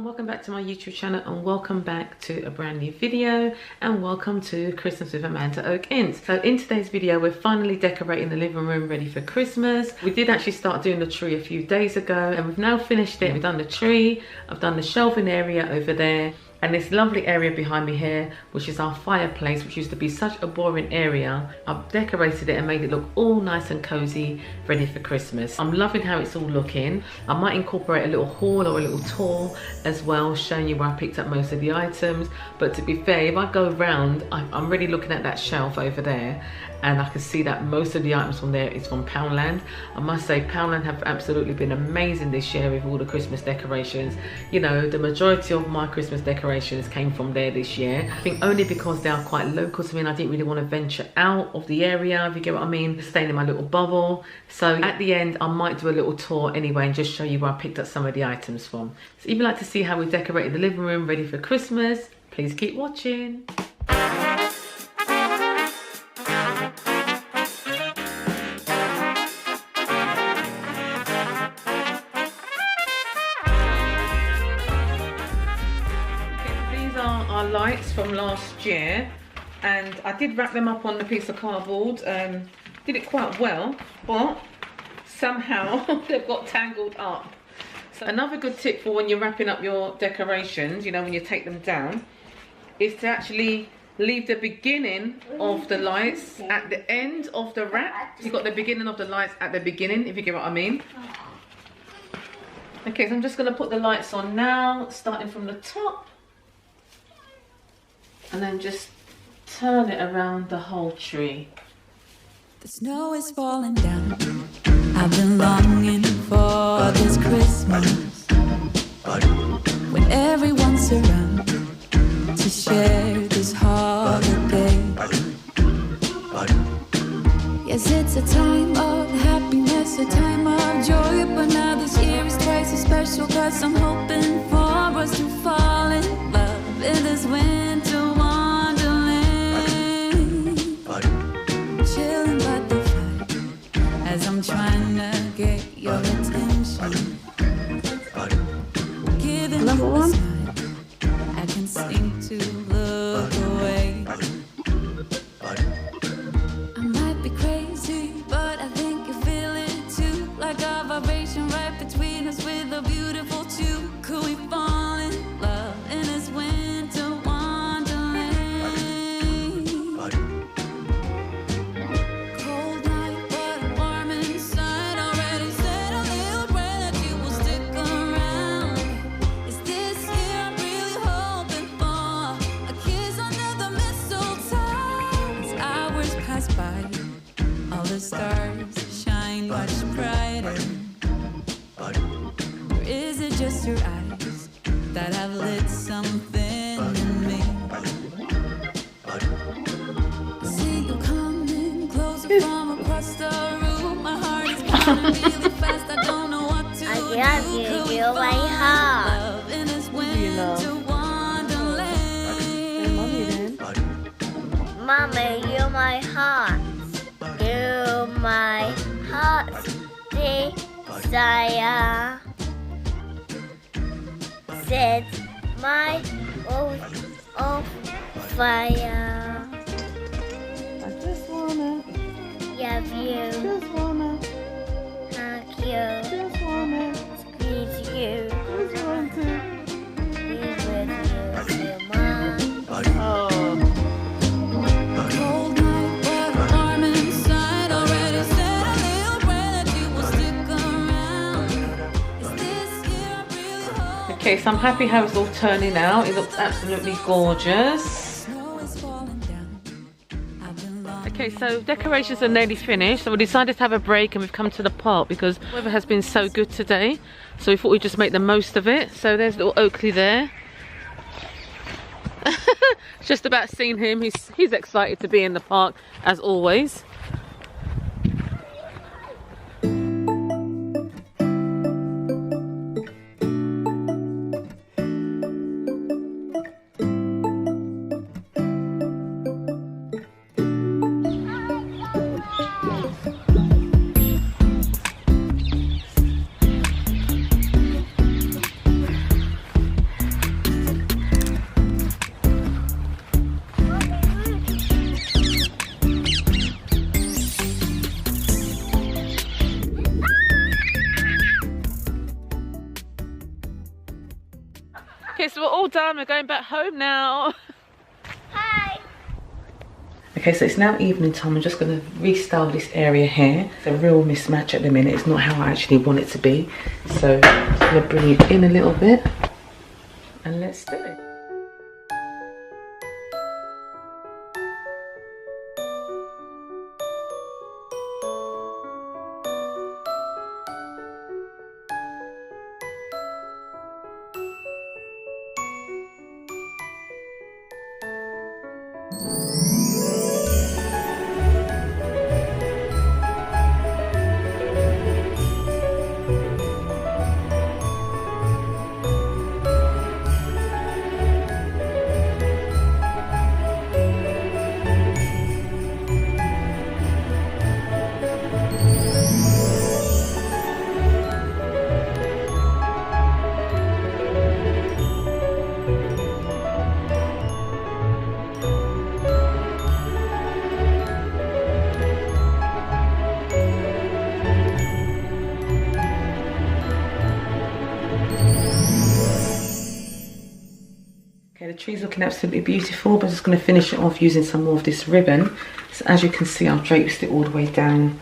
everyone, welcome back to my YouTube channel and welcome back to a brand new video and welcome to Christmas with amandaoakince. So in today's video we're finally decorating the living room ready for Christmas. We did actually start doing the tree a few days ago and we've now finished it. We've done the tree, I've done the shelving area over there, and this lovely area behind me here, which is our fireplace, which used to be such a boring area. I've decorated it and made it look all nice and cozy, ready for Christmas. I'm loving how it's all looking. I might incorporate a little haul or a little tour as well, showing you where I picked up most of the items. But to be fair, if I go around, I'm really looking at that shelf over there, and I can see that most of the items from there is from Poundland. I must say Poundland have absolutely been amazing this year with all the Christmas decorations. You know, the majority of my Christmas decorations came from there this year. I think only because they are quite local to me and I didn't really want to venture out of the area, if you get what I mean, staying in my little bubble. So at the end I might do a little tour anyway and just show you where I picked up some of the items from. So if you'd like to see how we decorated the living room ready for Christmas, please keep watching. Our lights from last year, and I did wrap them up on a piece of cardboard. Did it quite well, but somehow they've got tangled up. So another good tip for when you're wrapping up your decorations, you know, when you take them down, is to actually leave the beginning of the lights at the end of the wrap. You've got the beginning of the lights at the beginning, if you get what I mean. Okay, so I'm just going to put the lights on now, starting from the top. And then just turn it around the whole tree. The snow is falling down. I've been longing for this Christmas, when everyone's around to share this holiday. Yes, it's a time of happiness, a time of joy, but now this year is twice as special, 'cause I'm hoping for us to fall in love in this winter wonderland. Chilling by the fire as I'm trying to get your attention. Giving you a smile, I can seem to look away. I might be crazy, but I think you feel it too, like a vibration right between us with a beautiful two. Could we fall in love in this winter wonderland? Cold night, but warm inside. Already said a little prayer that you will stick around. Is this year I'm really hoping for a kiss under the mistletoe? As hours pass by, all the stars shine much brighter. Or is it just your eyes that have lit something in me? I see you coming closer from across the room. My heart is pounding really fast. I don't know what to do. Could we fall in love in this winter wonderland? Mommy, you're my heart. You're my heart's desire. Set my oath on fire. I just wanna Love you, just wanna hug you, just wanna squeeze you, just want to. be with you till mine. Oh. Cold night, but warm inside. Already said a little prayer that you will stick around. Is this year I'm really hoping? Okay, so I'm happy how it's all turning out. It looks absolutely gorgeous. Snow is falling down. I've been longing. Okay, so decorations are nearly finished. So we decided to have a break and we've come to the park because the weather has been so good today. So we thought we'd just make the most of it. So there's little Oakley there. Just about seen him. He's excited to be in the park as always. done. We're going back home now. Hi. Okay, so it's now evening time. I'm just going to restyle this area here. It's a real mismatch at the minute. It's not how I actually want it to be. So I'm just going to bring it in a little bit and let's do it. The tree's looking absolutely beautiful, but I'm just going to finish it off using some more of this ribbon. So as you can see, I've draped it all the way down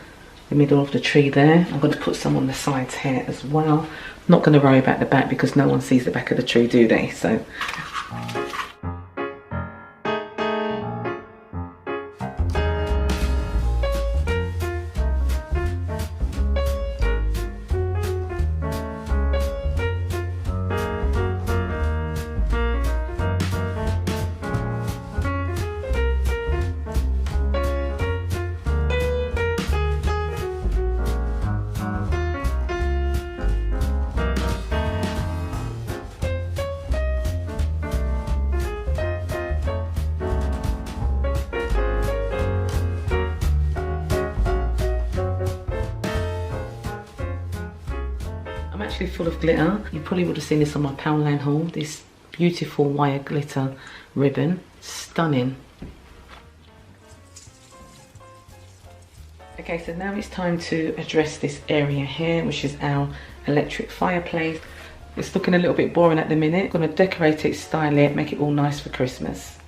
the middle of the tree there. I'm going to put some on the sides here as well. I'm not going to worry about the back because no one sees the back of the tree, do they? So I'm actually full of glitter. You probably would have seen this on my Poundland haul. This beautiful wire glitter ribbon. Stunning. Okay, so now it's time to address this area here, which is our electric fireplace. It's looking a little bit boring at the minute. I'm going to decorate it, style it, make it all nice for Christmas.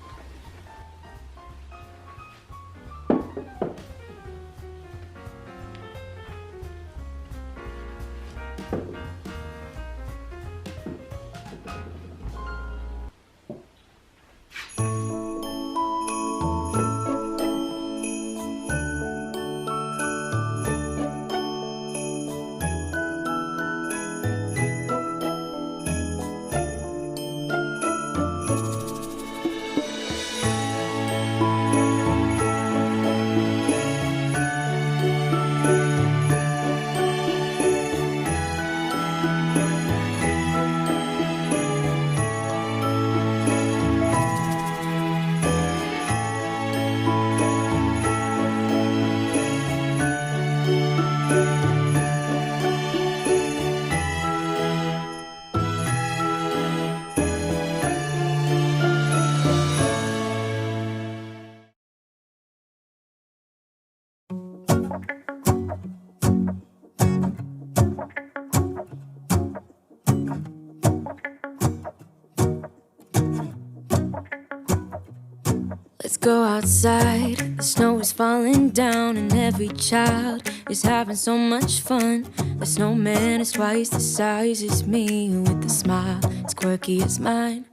Let's go outside, the snow is falling down and every child is having so much fun. The snowman is twice the size as me, with a smile as quirky as mine.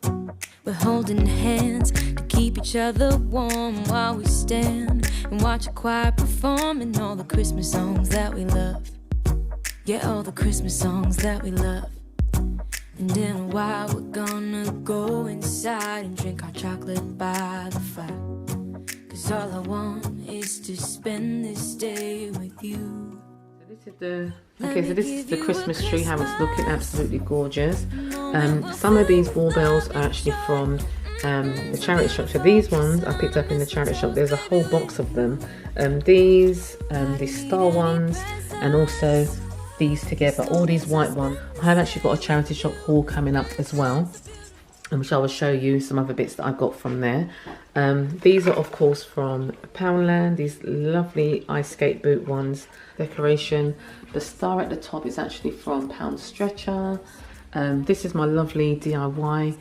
We're holding hands to keep each other warm while we stand and watch a choir performing all the Christmas songs that we love. Yeah, all the Christmas songs that we love. And in a while we're gonna go inside and drink our chocolate by the fire. Cause all I want is to spend this day with you. So this is the Christmas tree, how it's looking, absolutely gorgeous. Some of these wall bells are actually from the charity shop. So these ones I picked up in the charity shop. There's a whole box of them. These star ones, and also these together, all these white ones. I have actually got a charity shop haul coming up as well, which I will show you some other bits that I got from there. These are of course from Poundland, these lovely ice skate boot ones, decoration. The star at the top is actually from Pound Stretcher. This is my lovely DIY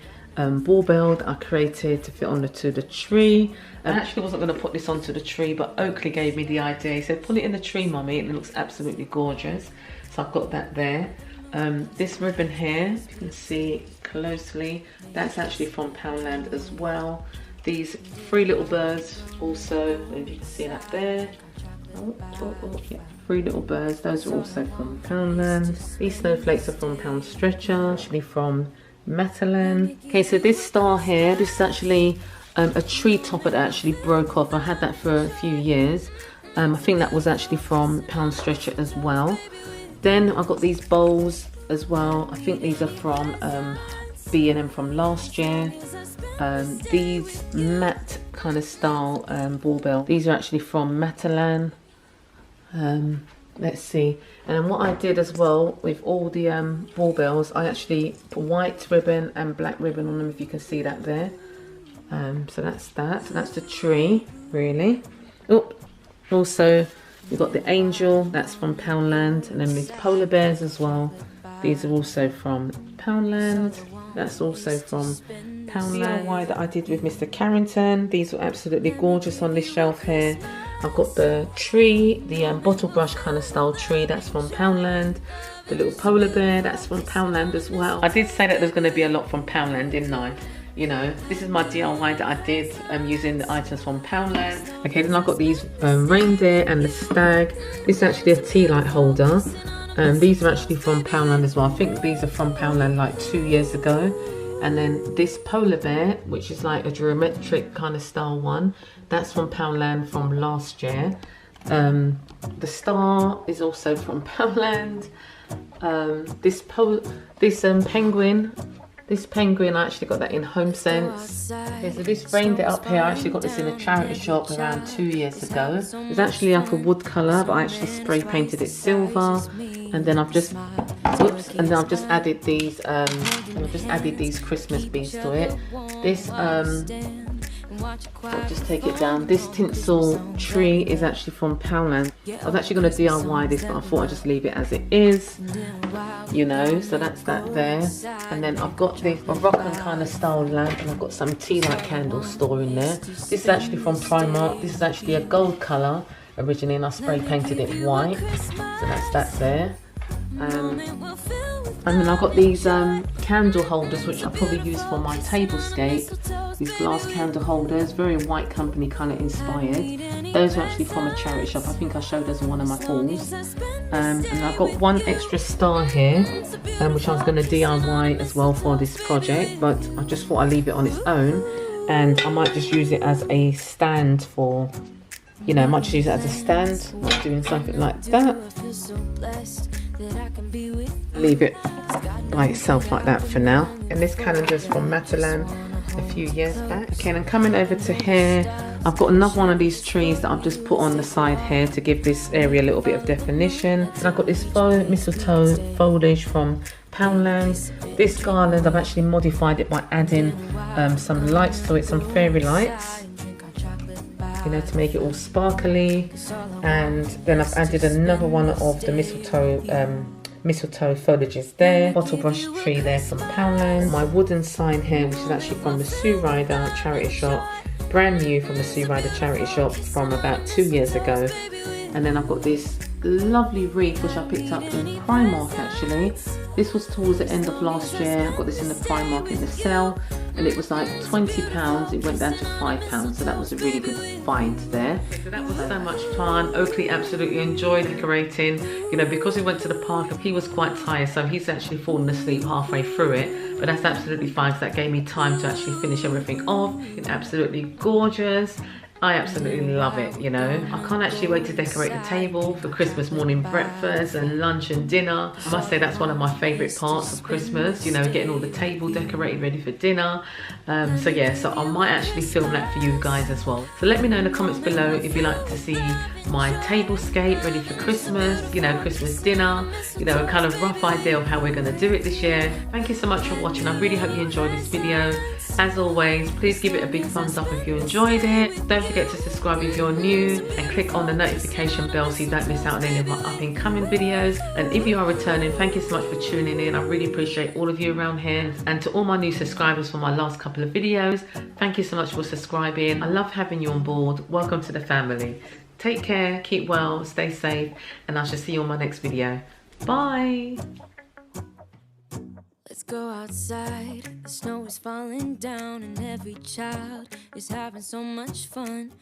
ball bell that I created to fit onto the tree. I actually wasn't going to put this onto the tree, but Oakley gave me the idea. He said, put it in the tree, mummy, and it looks absolutely gorgeous. So I've got that there. This ribbon here, if you can see closely, that's actually from Poundland as well. These 3 little birds also, if you can see that there. Yeah, 3 little birds, those are also from Poundland. These snowflakes are from Pound Stretcher, actually from Matalan. Okay, so this star here, this is actually a tree topper that actually broke off. I had that for a few years. I think that was actually from Pound Stretcher as well. Then I got these bowls as well. I think these are from B&M from last year. These matte kind of style ball bell. These are actually from Matalan. Let's see. And what I did as well with all the ball bells, I actually put white ribbon and black ribbon on them, if you can see that there. So that's that. So that's the tree, really. Oh, also we've got the angel, that's from Poundland, and then these polar bears as well. These are also from Poundland. That's also from Poundland. DIY that I did with Mr. Carrington. These are absolutely gorgeous on this shelf here. I've got the tree, the bottle brush kind of style tree, that's from Poundland. The little polar bear, that's from Poundland as well. I did say that there's going to be a lot from Poundland, didn't I? You know, this is my DIY that I did using the items from Poundland. Okay, then I've got these reindeer and the stag. This is actually a tea light holder. These are actually from Poundland as well. I think these are from Poundland like 2 years ago. And then this polar bear, which is like a geometric kind of style one, that's from Poundland from last year. The star is also from Poundland. This penguin, I actually got that in HomeSense. Okay, so this reindeer up here, I actually got this in a charity shop around 2 years ago. It's actually like a wood colour, but I actually spray painted it silver. And then I've just, added these, Christmas beads to it. This, I'll just take it down. This tinsel tree is actually from Poundland. I was actually going to DIY this, but I thought I'd just leave it as it is. You know, so that's that there. And then I've got this Moroccan kind of style lamp, and I've got some tea light candles stored in there. This is actually from Primark. This is actually a gold colour originally, and I spray painted it white. So that's that there. And then I've got these candle holders, which I probably use for my tablescape. These glass candle holders, very White Company kind of inspired. Those are actually from a charity shop. I think I showed those in one of my hauls. And I've got one extra star here, which I was going to DIY as well for this project, but I just thought I'd leave it on its own, and I might just use it as a stand for, you know, I might just use it as a stand, like doing something like that. Leave it by itself like that for now. And this calendar's from Matalan a few years back. Okay, and coming over to here, I've got another one of these trees that I've just put on the side here to give this area a little bit of definition. And I've got this faux mistletoe foliage from Poundland. This garland, I've actually modified it by adding some lights to it, some fairy lights, you know, to make it all sparkly. And then I've added another one of the mistletoe foliages there. Bottle brush tree there from Poundland. My wooden sign here, which is actually from the Sue Ryder charity shop, brand new from the Sue Ryder charity shop from about 2 years ago. And then I've got this lovely wreath which I picked up in Primark actually. This was towards the end of last year. I got this in the Primark in the sale, and it was like £20. It went down to £5, so that was a really good find there. So that was so much fun. Oakley absolutely enjoyed decorating. You know, because we went to the park, he was quite tired, so he's actually fallen asleep halfway through it. But that's absolutely fine, so that gave me time to actually finish everything off. It's absolutely gorgeous. I absolutely love it, you know. I can't actually wait to decorate the table for Christmas morning breakfast and lunch and dinner. I must say that's one of my favourite parts of Christmas, you know, getting all the table decorated ready for dinner. So yeah, so I might actually film that for you guys as well. So let me know in the comments below if you'd like to see my tablescape ready for Christmas, you know, Christmas dinner, you know, a kind of rough idea of how we're going to do it this year. Thank you so much for watching. I really hope you enjoyed this video, As always, please give it a big thumbs up if you enjoyed it. Don't forget to subscribe if you're new and click on the notification bell so you don't miss out on any of my up and coming videos. And if you are returning, thank you so much for tuning in. I really appreciate all of you around here. And to all my new subscribers for my last couple of videos, thank you so much for subscribing. I love having you on board. Welcome to the family. Take care, keep well, stay safe, and I shall see you on my next video. Bye. Let's go outside. The snow is falling down, and every child is having so much fun.